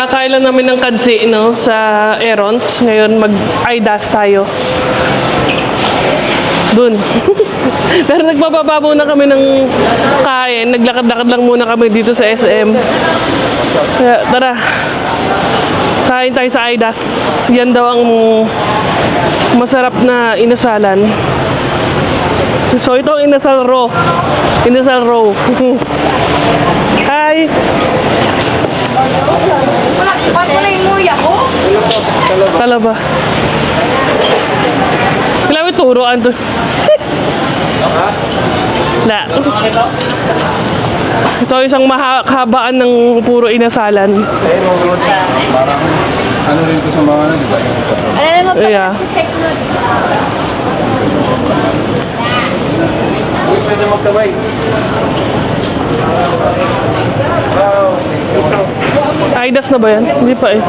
Kakain lang namin ng kadsi, no, sa Erons. Ngayon, mag-IDAS tayo. Dun. Pero nagpapababo na kami ng kain. Naglakad-lakad lang muna kami dito sa SM. Kaya, tara. Kain tayo sa IDAS. Yan daw ang masarap na inasalan. So, ito ang inasal row. Inasal row. Hi! Wala yung muya ko. Talaba. Kailangan turuan to. La. Ito isang mahabaan ng puro inasalan. Parang ano rin to sa mga ano, di ba? Ano naman pa Yeah. check nun? Pwede magsabay. IDAS na ba yan? Hindi pa eh.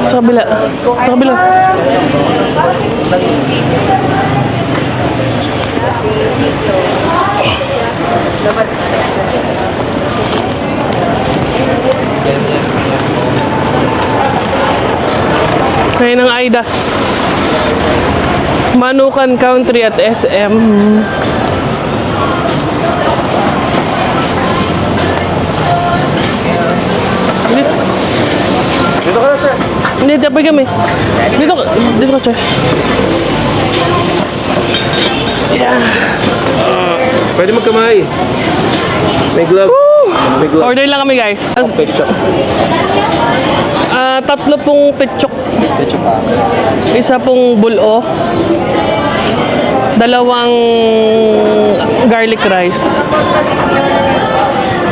Sa kabila. Sa kabila. Ngayon ang IDAS. Manukan Country at SM. Dito ka na, sir. Hindi, tapos kami. Dito ka, chef. Yeah. Pwede magkamay. May glove. May glove. Order lang kami, guys. Picture. Tatlo pong pechok. Picture pa. Isa pong bulo. Dalawang garlic rice.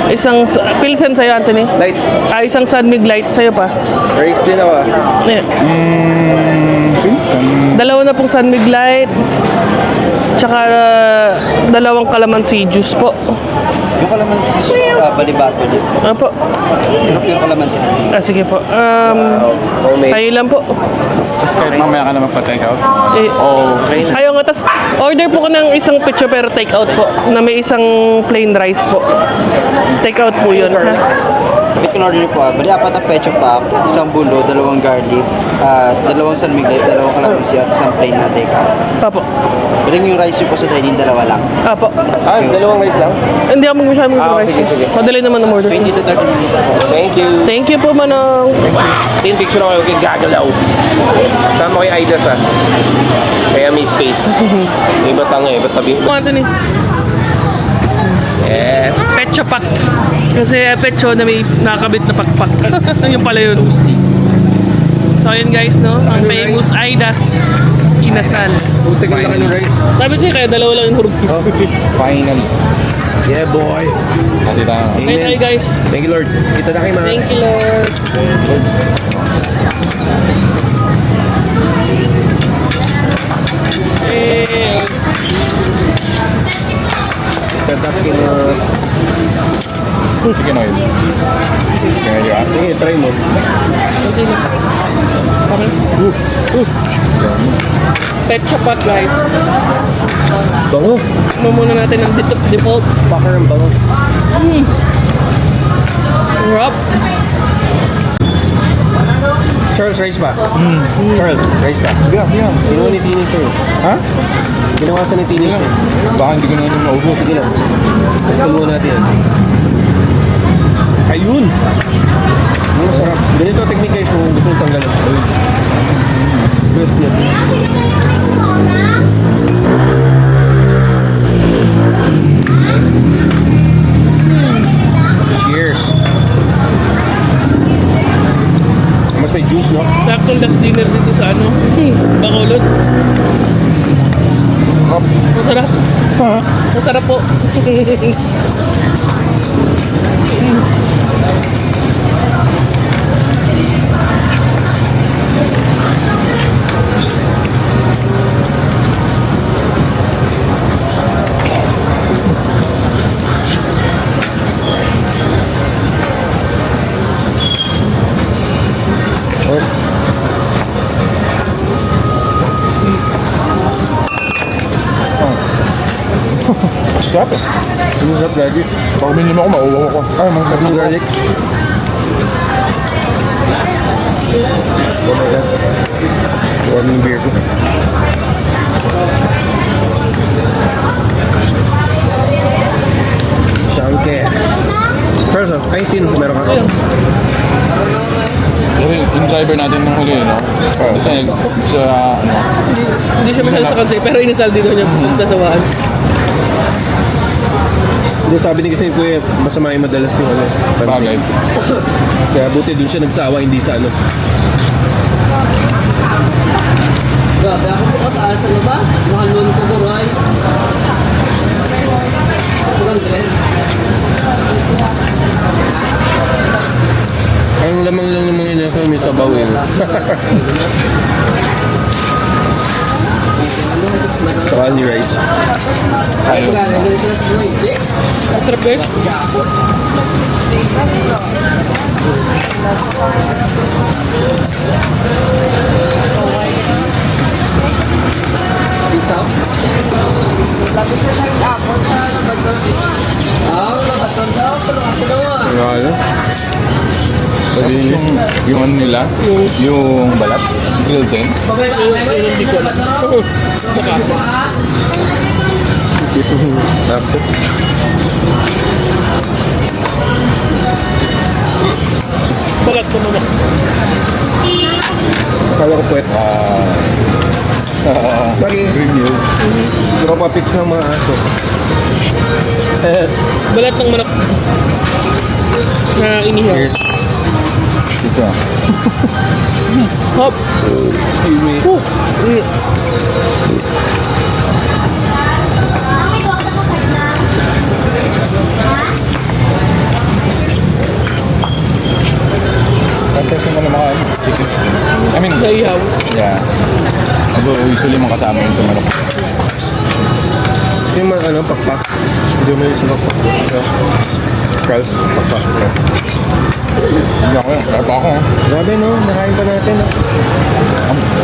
Isang pilsen sa'yo, Anthony. Light. Isang Sunmig Light sa'yo pa. Rice din ako. Yeah. Dalawa na pong Sunmig Light. Tsaka dalawang calamansi juice po. Yung kalamansi, balibato din. Apo. Yung kalamansi. Sige po. Homemade. Tayo lang po. Tapos kahit mamaya ka na magpa-take out. Okay. Ayaw nga, tas order po ko ng isang pizza pero take out po. Na may isang plain rice po. Take out po yun. Ha? May in-order niyo po bali apat na pecho pack, isang bulo, dalawang garlic, dalawang sanmiglit, dalawang kalamansi at isang plain na take out. Apo. Bali yung rice niyo po sa dining, dalawa lang. Apo. Dalawang rice lang? Hindi ako masyadong rice. sige. Madali naman ang order. 20 to 30 minutes po. Thank you. Thank you po, Manong. Tin picture na kayo kay Gagalaw. Sama kay Aidas ah. Kaya may space. May batang eh. Ba't tabi? Anthony. Yes. Pecho pack. Kasi pecho na may nakakabit na pakpak. Yung pala yun. So yun guys, no? Ang famous IDAS inasal. Buti ka lang ng rice. Sabi siya kaya dalawa lang yung huruf. Finally. Yeah, boy. Nandito na. Hey, hi guys. Thank you, Lord. Kita na kayo, mas. Thank you, Lord. Eh, Tatakinos. Chicken oil. Chicken oil. Sige, try mo. okay na. Okay. Pecho pack guys. Bango. Muna natin ang default. Packer ang bango. Wrap. Charles, rice pa. Charles, rice pa. Sige, sige. Ginawa ni Tini sir. Ha? Ginawa sa ni Tini sir. Baka hindi ko na naman maubos. Sige lang. Pagkaluan natin yan. Ayun! Ang masarap. Ganito ang technique guys kung gusto nyo tanggalin. Best yan. Cheers! Mas may juice, no? Saktong last dinner dito sa ano? Bacolod. Masarap. Masarap po. Sarap eh. Ano sarap lagi? Pag uminom ako, mauwaw ako. Ay, masarap ng garlic. Oh my God. Warm yung beer ko. Shanke. Charles, ay tin, meron ka. Pero yung driver natin nung huli, no? Kasi sa, ano, Hindi siya masal sa kansi, pero inasal din daw niya sa sawaan. Hindi, sabi ni kasi Kuya, masama yung madalas yung ano. bagay. pansin. Kaya buti dun siya nagsawa, hindi sa ano. Grabe ako po kataas, ano ba? Mahal mo ko buray. Bukan keren. Ang lamang lang ng mga inasal, may sabaw eh. Ano nga 6 months? Saka ni rice. Ay, pagkakagano ganun sila sa buhay. Hindi. Ang trap eh. Pisaw. Ah, wala ba ito? Ah, pero ako naman. Ano? Malinis. Yung ano nila, yung balat, grilled ends. Hindi ko alam. Baka. Tipong upset. Balat ko naman. Kala ko puwet. Bakit? Review. Tropa pics ng mga aso. Balat ng manok. Na inihaw. Cheers. Ito. Hop. Excuse me. Contest mo naman chicken. I mean, Sa ihaw. yeah. Ako usually mga kasama yun sa manok. Yung mga ano, pakpak. Hindi mo yung pakpak. Charles, pakpak. Hindi ako yan. Kaya pa ako. Grabe no, nakain pa natin no.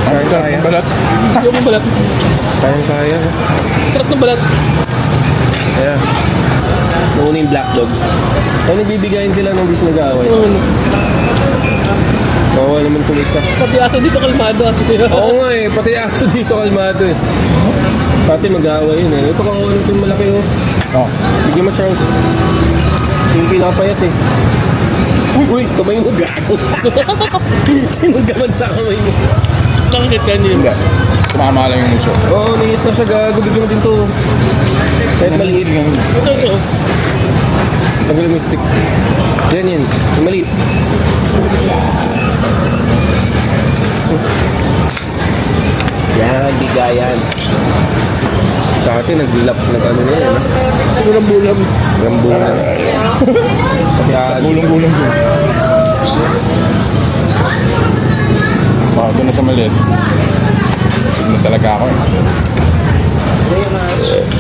Ang sarap ng balat. Yung balat. Kaya no. Sarap ng balat. Kaya, nauna yung black dog. Kaya nagbibigayin sila nung bis nag-aaway. Ano. Kawawa naman itong isa. Pati aso dito kalmado. Oo nga eh, pati aso dito kalmado eh. Sa atin mag-aaway yun eh. Ito kawawa naman itong malaki oh. Oh. Bigyan mo Charles. Yung pinapayat eh. Uy, kamay mo gago. Sinunggaman sa kamay mo. Langit ka niyo. Hindi. Tumama lang yung muso. Oo, nangit na siya gago. Bigyan mo din to. Kahit maliit. Ito ito. Tanggalin mo yung stick. Yan yan. Yung maliit. Yan, bigayan. Sa atin, nag-ano na yan. Bulam-bulam. Rambulan. Kaya, Gulong-gulong ko. Oh, ito na sa maliit. Tignan talaga ako eh.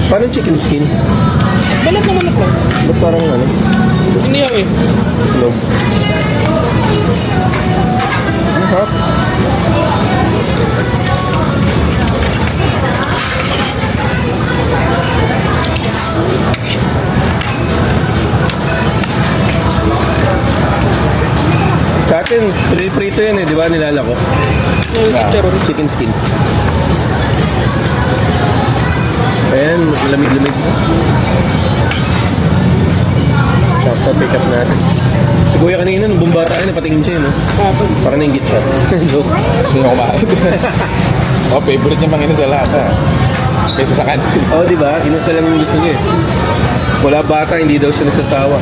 paano chicken skin? Balat na manok lang. Ba't parang ano? Inihaw eh. Log. Ang harap. Sa atin, prito yan eh, di ba? Nilalako. Yung Yeah. chicharon. Chicken skin. Ayan, lamig-lamig. Sakto, pick up natin. Si Kuya kanina, nung bumbata ka, napatingin siya, no? Parang nainggit siya. Joke. Gusto niyo kumain. Oh, favorite niya mga sa lahat ha. Kaysa sa kantin. Oo, di ba? Inasal lang yung gusto niya eh. Wala bata, hindi daw siya nagsasawa.